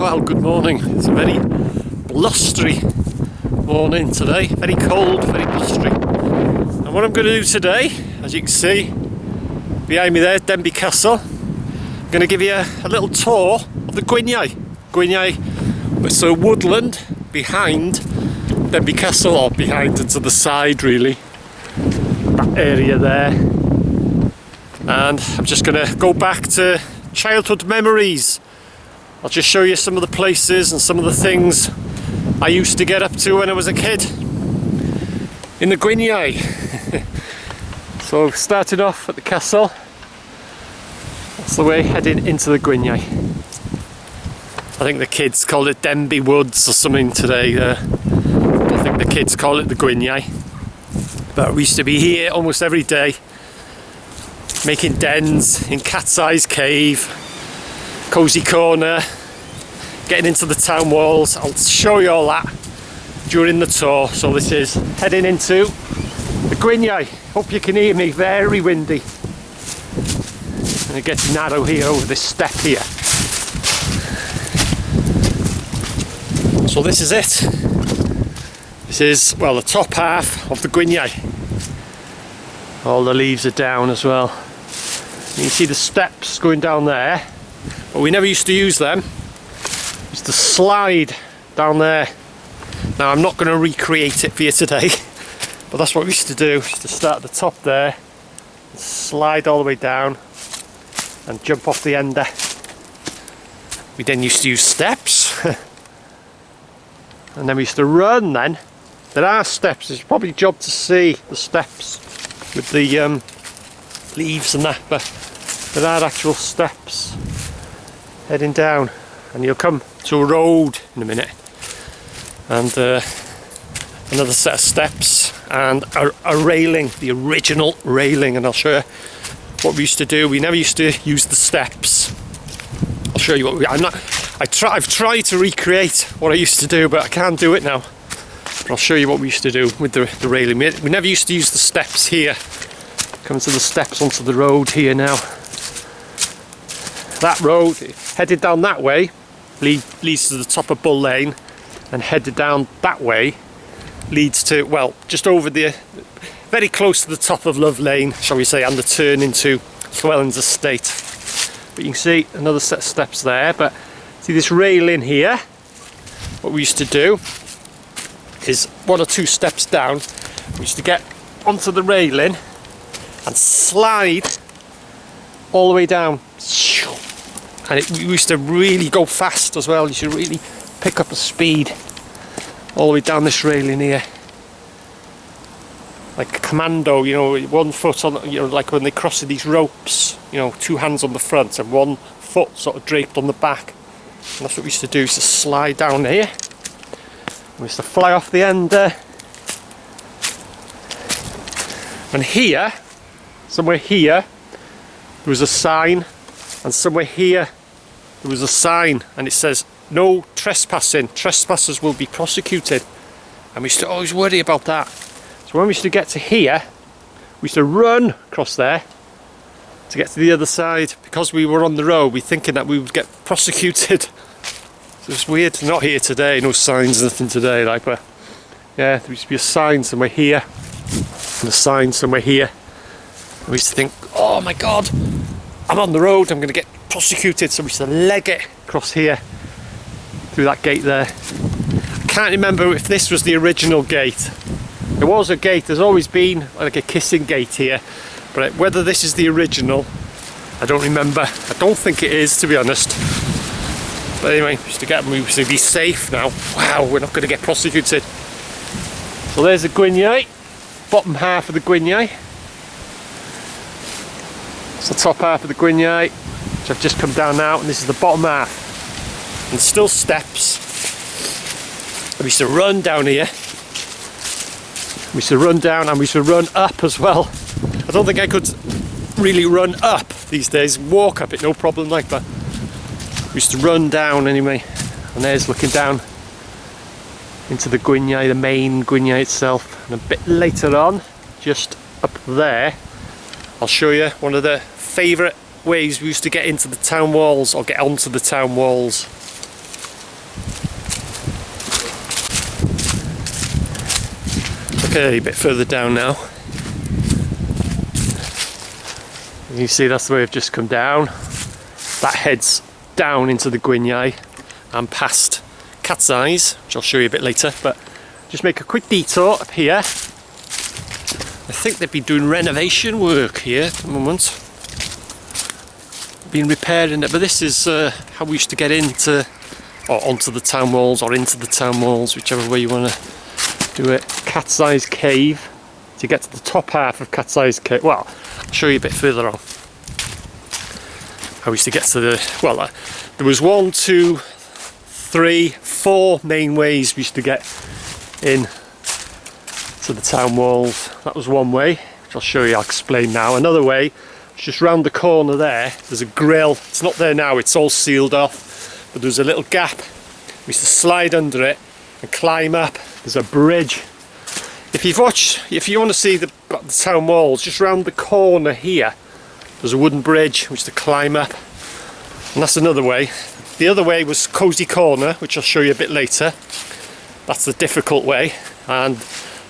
Well, good morning. It's a very blustery morning today. Very cold, very blustery. And what I'm going to do today, as you can see behind me there, Denbigh Castle, I'm going to give you a little tour of the Gwyniau. Gwyniau, it's a woodland behind Denbigh Castle, or behind and to the side really. That area there. And I'm just going to go back to childhood memories. I'll just show you some of the places and some of the things I used to get up to when I was a kid in the Gwyniau. So starting off at the castle, that's the way heading into the Gwyniau. I think the kids call it Denbigh Woods or something today. I don't think the kids call it the Gwyniau, but we used to be here almost every day, making dens in Cat's Eyes Cave, Cosy Corner, getting into the town walls. I'll show you all that during the tour. So this is heading into the Gwyniau. Hope you can hear me, very windy. And it gets narrow here over this step here. So this is it. This is, well, the top half of the Gwyniau. All the leaves are down as well. You can see the steps going down there, but we never used to use them. We used to slide down there. Now I'm not going to recreate it for you today, but that's what we used to do. We used to start at the top there, and slide all the way down and jump off the ender. We then used to use steps and then we used to run then. There are steps, it's probably your job to see the steps with the leaves and that, but there are actual steps heading down, and you'll come to a road in a minute, and another set of steps and a railing, the original railing, and I'll show you what we used to do. We never used to use the steps. I'll show you what I've tried to recreate what I used to do, but I can't do it now. But I'll show you what we used to do with the railing. We never used to use the steps here. Come to the steps onto the road here now. That road, headed down that way, leads to the top of Bull Lane, and headed down that way leads to, well, just over the, very close to the top of Love Lane, shall we say, and the turn into Llewellyn's estate. But you can see another set of steps there, but see this railing here, what we used to do is one or two steps down, we used to get onto the railing and slide all the way down, and we used to really go fast as well. You should really pick up a speed all the way down this railing here, like a commando, you know, one foot on, you know, like when they cross these ropes, you know, two hands on the front and one foot sort of draped on the back. And that's what we used to do, is to slide down here. We used to fly off the end and here, somewhere here, there was a sign, and somewhere here there was a sign, and it says no trespassing, trespassers will be prosecuted. And we used to always worry about that. So when we used to get to here, we used to run across there to get to the other side, because we were on the road, we thinking that we would get prosecuted. So it's weird, not here today, no signs, nothing today, like, but yeah, there used to be a sign somewhere here and a sign somewhere here. And we used to think, oh my god, I'm on the road, I'm going to get prosecuted. So we used to leg it across here through that gate there. I can't remember if this was the original gate. There was a gate, there's always been like a kissing gate here, but whether this is the original, I don't remember. I don't think it is, to be honest. But anyway, we used to get them, we used to be safe now. Wow, we're not going to get prosecuted. So there's the Gwyniau, bottom half of the Gwyniau. It's the top half of the Gwyniau, which I've just come down now, and this is the bottom half. And still steps. We used to run down here. We used to run down, and we used to run up as well. I don't think I could really run up these days. Walk up it, no problem like that. We used to run down anyway. And there's looking down into the Gwyniau, the main Gwyniau itself. And a bit later on, just up there, I'll show you one of the favourite ways we used to get into the town walls, or get onto the town walls. Okay, a bit further down now. You see that's the way I've just come down. That heads down into the Gwyniau and past Cat's Eyes, which I'll show you a bit later, but just make a quick detour up here. I think they've been doing renovation work here at the moment. Been repairing it, but this is how we used to get into or onto the town walls or into the town walls, whichever way you want to do it. Cat's Eyes Cave. To get to the top half of Cat's Eyes Cave, well, I'll show you a bit further on. I used to get to the, well, there was 1, 2, 3, 4 main ways we used to get in to the town walls. That was one way, which I'll show you, I'll explain now. Another way, just round the corner there, there's a grill. It's not there now, it's all sealed off, but there's a little gap. We used to slide under it and climb up. There's a bridge. If you want to see the town walls, just round the corner here, there's a wooden bridge which to climb up, and that's another way. The other way was Cozy Corner, which I'll show you a bit later. That's the difficult way. And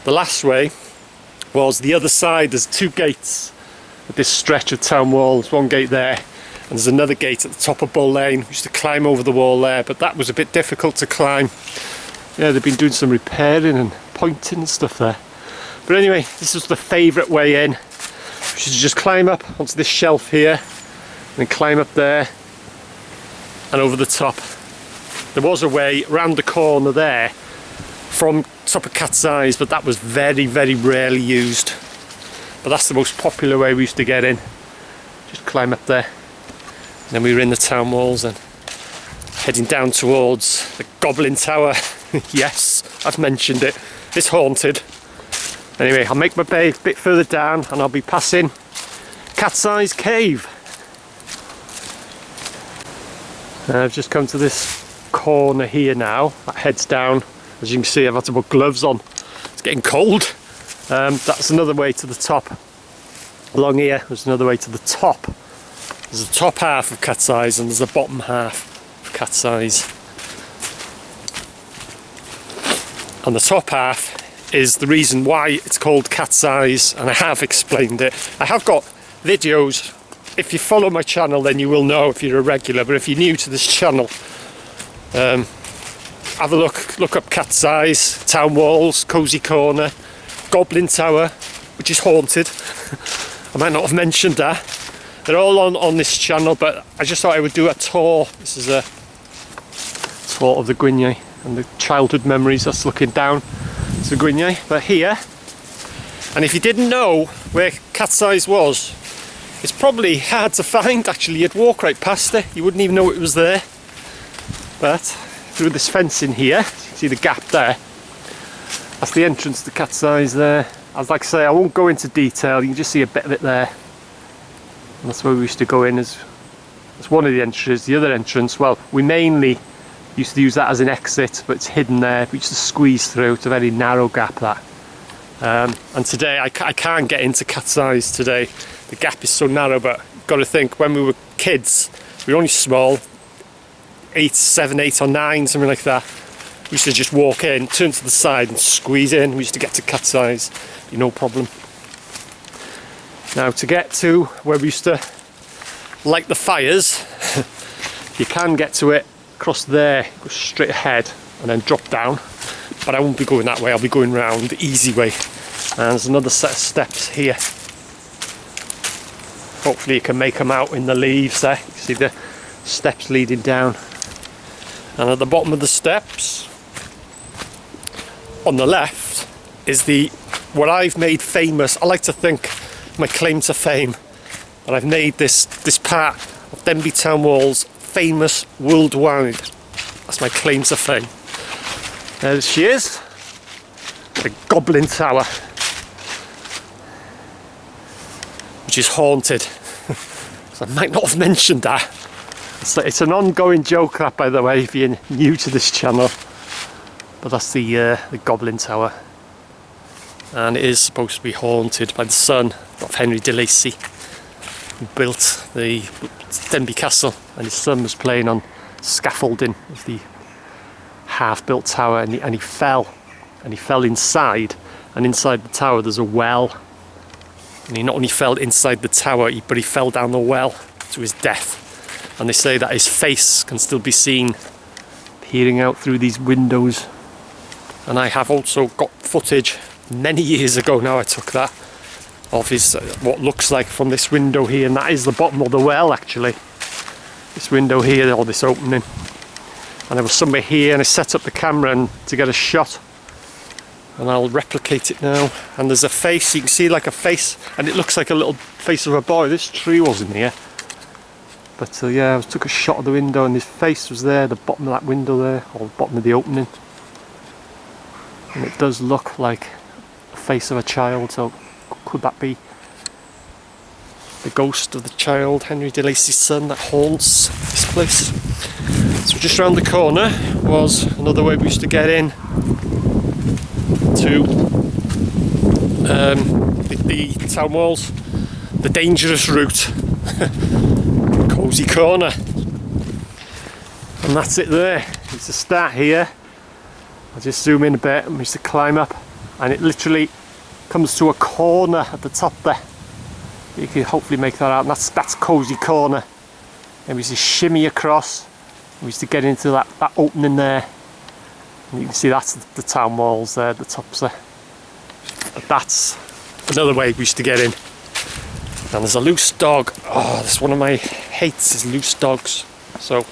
the last way was the other side. There's 2 gates at this stretch of town walls. One gate there, and there's another gate at the top of Bull Lane. We used to climb over the wall there, but that was a bit difficult to climb. Yeah, they've been doing some repairing and pointing and stuff there. But anyway, this was the favourite way in. We should just climb up onto this shelf here, and then climb up there and over the top. There was a way round the corner there from top of Cat's Eyes, but that was very, very rarely used. But that's the most popular way we used to get in. Just climb up there. And then we were in the town walls and heading down towards the Goblin Tower. Yes, I've mentioned it. It's haunted. Anyway, I'll make my way a bit further down and I'll be passing Cat's Eyes Cave. I've just come to this corner here now. That heads down. As you can see, I've had to put gloves on. It's getting cold. That's another way to the top. Along here, there's another way to the top. There's the top half of Cat's Eyes and there's the bottom half of Cat's Eyes. And the top half is the reason why it's called Cat's Eyes, and I have explained it. I have got videos. If you follow my channel, then you will know if you're a regular, but if you're new to this channel, have a look up Cat's Eyes, Town Walls, Cozy Corner, Goblin Tower, which is haunted. I might not have mentioned that. They're all on this channel, but I just thought I would do a tour. This is a tour of the Gwyniau and the childhood memories. That's looking down to the Gwyniau. But here, and if you didn't know where Cat's Eyes was, it's probably hard to find actually. You'd walk right past it, you wouldn't even know it was there. But through this fencing here, you see the gap there, that's the entrance to Cat's Eyes there. As like I say, I won't go into detail, you can just see a bit of it there. And that's where we used to go in as one of the entrances. The other entrance, well, we mainly used to use that as an exit, but it's hidden there. We used to squeeze through. It's a very narrow gap, that. And today I can't get into Cat's Eyes today. The gap is so narrow, but you've got to think, when we were kids, we were only small, 7, 8 or 9, something like that. We used to just walk in, turn to the side and squeeze in. We used to get to Cat's Eyes, no problem. Now to get to where we used to light the fires, you can get to it across there, go straight ahead and then drop down. But I won't be going that way, I'll be going round the easy way. And there's another set of steps here. Hopefully you can make them out in the leaves there. You see the steps leading down. And at the bottom of the steps, on the left, is what I've made famous. I like to think my claim to fame, that I've made this part of Denbigh Town Walls famous worldwide. That's my claim to fame. There she is, the Goblin Tower, which is haunted. So I might not have mentioned that. It's an ongoing joke, that, by the way, if you're new to this channel. But that's the Goblin Tower, and it is supposed to be haunted by the son of Henry de Lacy, who built the Denbigh Castle, and his son was playing on scaffolding of the half-built tower, and he fell inside and inside the tower there's a well, and he not only fell inside the tower but he fell down the well to his death. And they say that his face can still be seen peering out through these windows. And I have also got footage many years ago now, I took that, of his what looks like from this window here, and that is the bottom of the well actually. This window here, or this opening. And there was somewhere here, and I set up the camera to get a shot, and I'll replicate it now. And there's a face, you can see like a face, and it looks like a little face of a boy. This tree wasn't here, but yeah, I took a shot of the window and his face was there, the bottom of that window there, or the bottom of the opening. And it does look like a face of a child, so could that be the ghost of the child, Henry de Lacy's son, that haunts this place? So just round the corner was another way we used to get in to the town walls, the dangerous route, Cosy Corner. And that's it there. It's a start here. I'll just zoom in a bit, and we used to climb up, and it literally comes to a corner at the top there. You can hopefully make that out, and that's Cosy Corner. And we used to shimmy across. We used to get into that opening there, and you can see that's the town walls there, the tops there. But that's another way we used to get in. And there's a loose dog. Oh, that's one of my hates, is loose dogs. So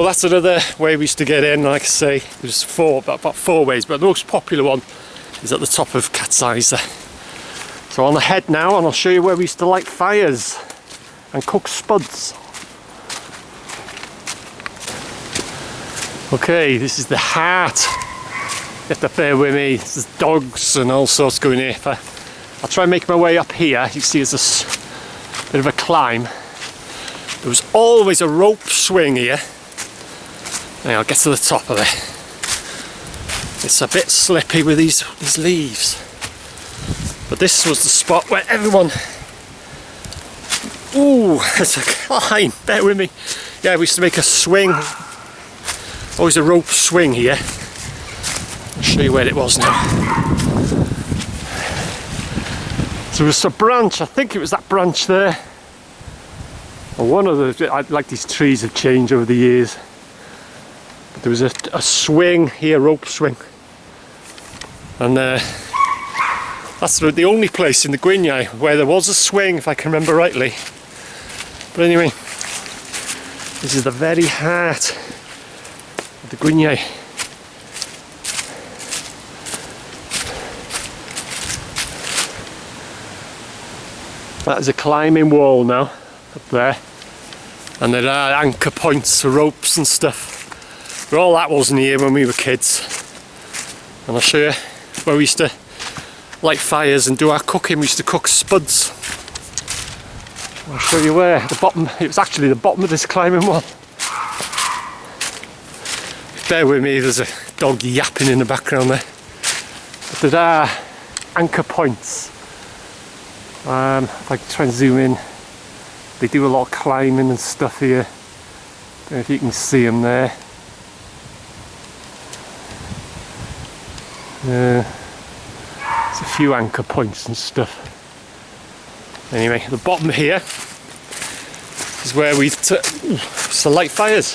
that's another way we used to get in. Like I say, there's about four ways, but the most popular one is at the top of Cat's Eyes there. So on ahead now, and I'll show you where we used to light fires and cook spuds. Okay, this is the heart. You have to bear with me, there's dogs and all sorts going here. I'll try and make my way up here. You see it's a bit of a climb. There was always a rope swing here. Now I'll get to the top of it. It's a bit slippy with these leaves. But this was the spot where everyone... Ooh, it's a climb, bear with me. Yeah, we used to make a swing. Always a rope swing here. I'll show you where it was now. So it was a branch, I think it was that branch there. Or one of the... like these trees have changed over the years. But there was a swing here, rope swing. And that's the only place in the Gwyniau where there was a swing, if I can remember rightly. But anyway, this is the very heart of the Gwyniau. That is a climbing wall now, up there. And there are anchor points for ropes and stuff. But all that wasn't here when we were kids. And I'll show you where we used to light fires and do our cooking. We used to cook spuds. I'll show you where. The bottom, it was actually the bottom of this climbing wall. Bear with me, there's a dog yapping in the background there. But there are anchor points. If I can try and zoom in, they do a lot of climbing and stuff here. Don't know if you can see them there. There's a few anchor points and stuff. Anyway, the bottom here is where we used to light fires.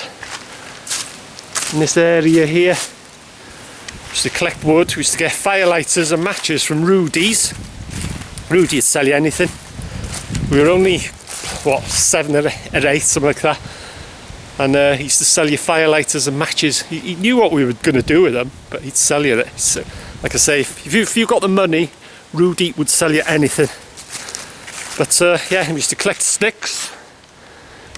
In this area here, we used to collect wood. We used to get fire lighters and matches from Rudy's. Rudy would sell you anything. We were only, what, 7 or 8, something like that. And he used to sell you fire lighters and matches. He knew what we were going to do with them, but he'd sell you it. So, like I say, if you got the money, Rudy would sell you anything. But yeah, we used to collect sticks.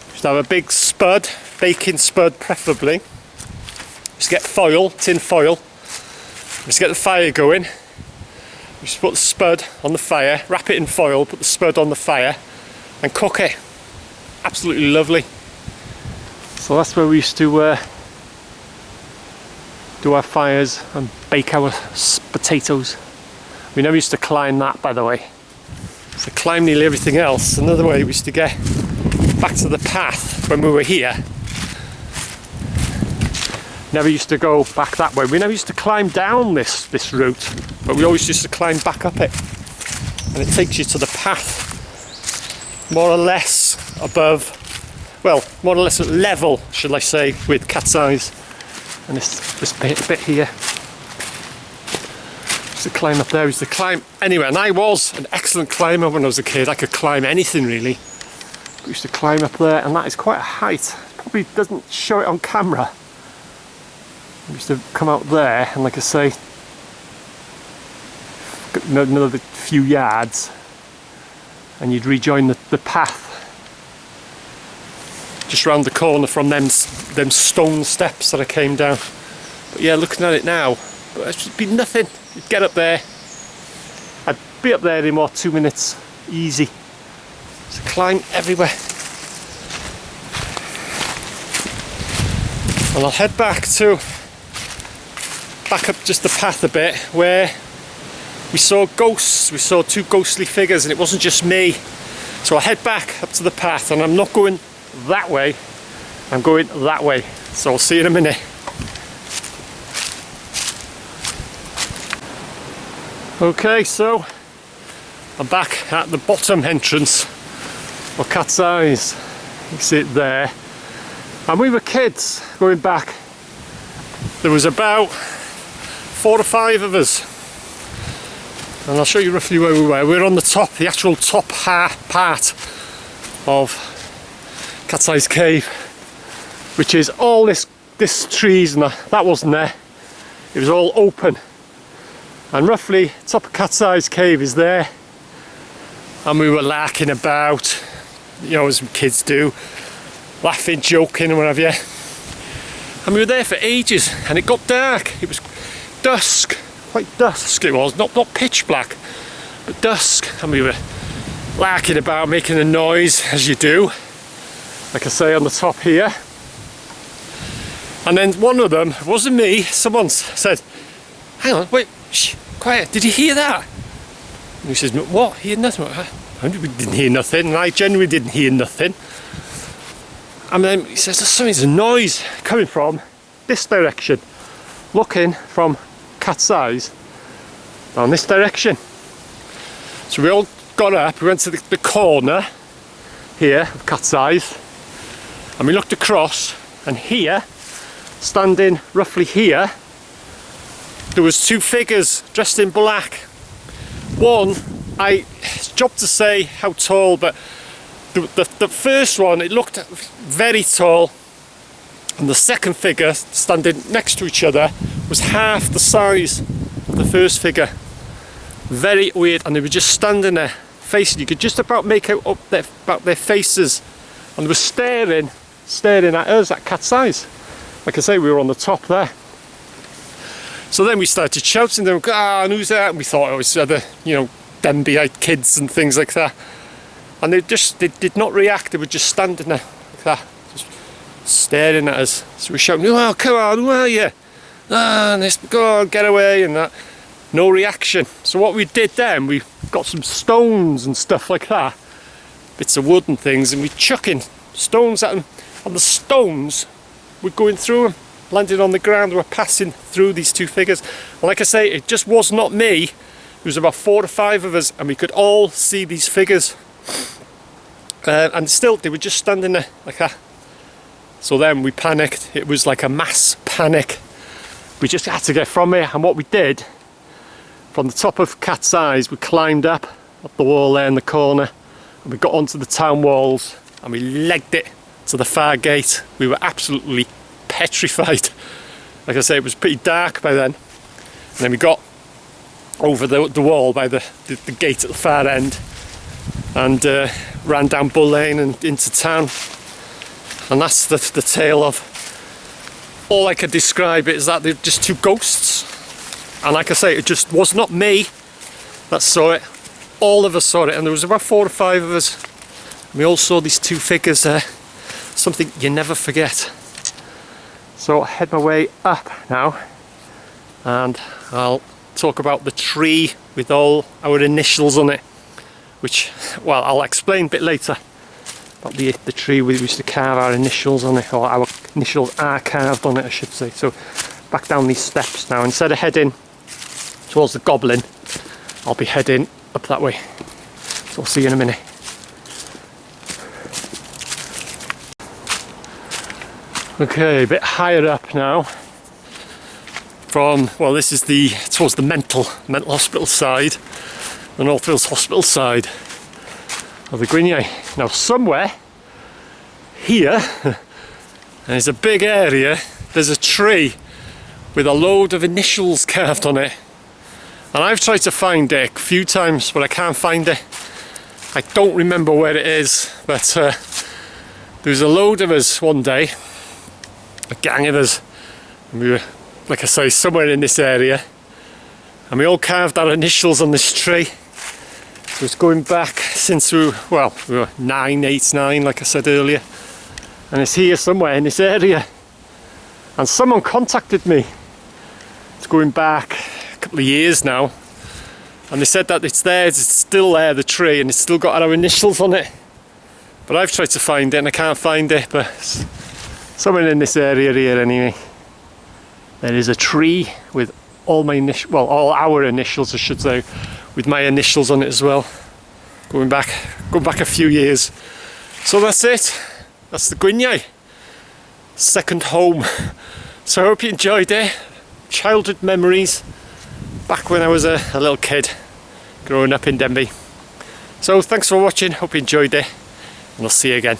We used to have a big spud, baking spud preferably. We used to get foil, tin foil. We used to get the fire going. We used to put the spud on the fire, wrap it in foil, put the spud on the fire and cook it. Absolutely lovely. So that's where we used to do our fires and bake our potatoes. We never used to climb that, by the way. So climb nearly everything else. Another way we used to get back to the path when we were here. never used to go back that way. We never used to climb down this route, but we always used to climb back up it. And it takes you to the path more or less above, well, more or less at level, shall I say, with Cat's Eyes. And this bit here. Used to climb up there, used to climb anywhere. And I was an excellent climber when I was a kid. I could climb anything really. But used to climb up there, and that is quite a height. Probably doesn't show it on camera. We used to come out there, and like I say, another few yards, and you'd rejoin the path just round the corner from them stone steps that I came down. But yeah, looking at it now, but it should be nothing. You'd get up there, I'd be up there in more 2 minutes, easy. So climb everywhere. And I'll head back up just the path a bit, where we saw ghosts. We saw two ghostly figures, and it wasn't just me. So I'll head back up to the path, and I'm not going that way, I'm going that way. So I'll see you in a minute. Okay, so I'm back at the bottom entrance of Cat's Eyes. You see it there. And we were kids going back. There was about 4 or 5 of us. And I'll show you roughly where we were. We're on the top, the actual top part of Cat's Eyes Cave, which is all this trees, and that wasn't there. It was all open. And roughly, top of Cat's Eyes Cave is there. And we were larking about, you know, as kids do, laughing, joking and what have you. And we were there for ages, and it got dark. It was dusk, quite dusk it was, not pitch black, but dusk. And we were larking about, making a noise, as you do, like I say, on the top here. And then one of them, it wasn't me, someone said, hang on, wait, shh, quiet, did you hear that? And he says, what, hear nothing? I didn't hear nothing, and I genuinely didn't hear nothing. And then he says, there's a noise coming from this direction, looking from Cat's Eyes down this direction. So we all got up, we went to the corner here of Cat's Eyes, and we looked across, and here, standing roughly here, there was 2 figures dressed in black. One, it's a job to say how tall, but the first one, it looked very tall, and the second figure, standing next to each other, was half the size of the first figure. Very weird, and they were just standing there, facing. You could just about make out about their faces, and they were staring at us at Cat's Eyes. Like I say, we were on the top there. So then we started shouting them, and who's that? And we thought it was other, you know, Denbigh kids and things like that. And they did not react. They were just standing there like that, just staring at us. So we shouted, oh, come on, who are you? And this, go on, get away, and that. No reaction. So what we did then, we got some stones and stuff like that, bits of wood and things, and we chucking stones at them. And the stones were going through them, landing on the ground. They were passing through these 2 figures. And like I say, it just was not me. There was about 4 or 5 of us, and we could all see these figures. And still, they were just standing there like that. So then we panicked. It was like a mass panic. We just had to get from here. And what we did, from the top of Cat's Eyes, we climbed up the wall there in the corner, and we got onto the town walls, and we legged it to the far gate. We were absolutely petrified. Like I say, it was pretty dark by then. And then we got over the wall by the gate at the far end, and ran down Bull Lane and into town. And that's the tale of, all I could describe it is that they're just 2 ghosts. And like I say, it just was not me that saw it. All of us saw it, and there was about 4 or 5 of us. We all saw these 2 figures there. Something you never forget. So I'll head my way up now, and I'll talk about the tree with all our initials on it, which, well, I'll explain a bit later. about the tree we used to carve our initials on it, or our initials are carved on it, I should say. So back down these steps now. Instead of heading towards the Goblin, I'll be heading up that way. So I'll see you in a minute. Okay, a bit higher up now. From, well, this is towards the mental hospital side, the Northfields Hospital side of the Gwyniau. Now somewhere here, there's a big area, there's a tree with a load of initials carved on it. And I've tried to find it a few times, but I can't find it. I don't remember where it is, but there was a load of us one day, a gang of us, and we were, like I say, somewhere in this area, and we all carved our initials on this tree. So it's going back since we were 9, 8, 9, like I said earlier, and it's here somewhere in this area. And someone contacted me. It's going back a couple of years now, and they said that it's there, it's still there, the tree, and it's still got our initials on it. But I've tried to find it and I can't find it, but somewhere in this area here anyway. There is a tree with all my all our initials, I should say, with my initials on it as well. Going back a few years. So that's it. That's the Gwyniau. Second home. So I hope you enjoyed it. Childhood memories back when I was a little kid growing up in Denbigh. So thanks for watching. Hope you enjoyed it, and I'll see you again.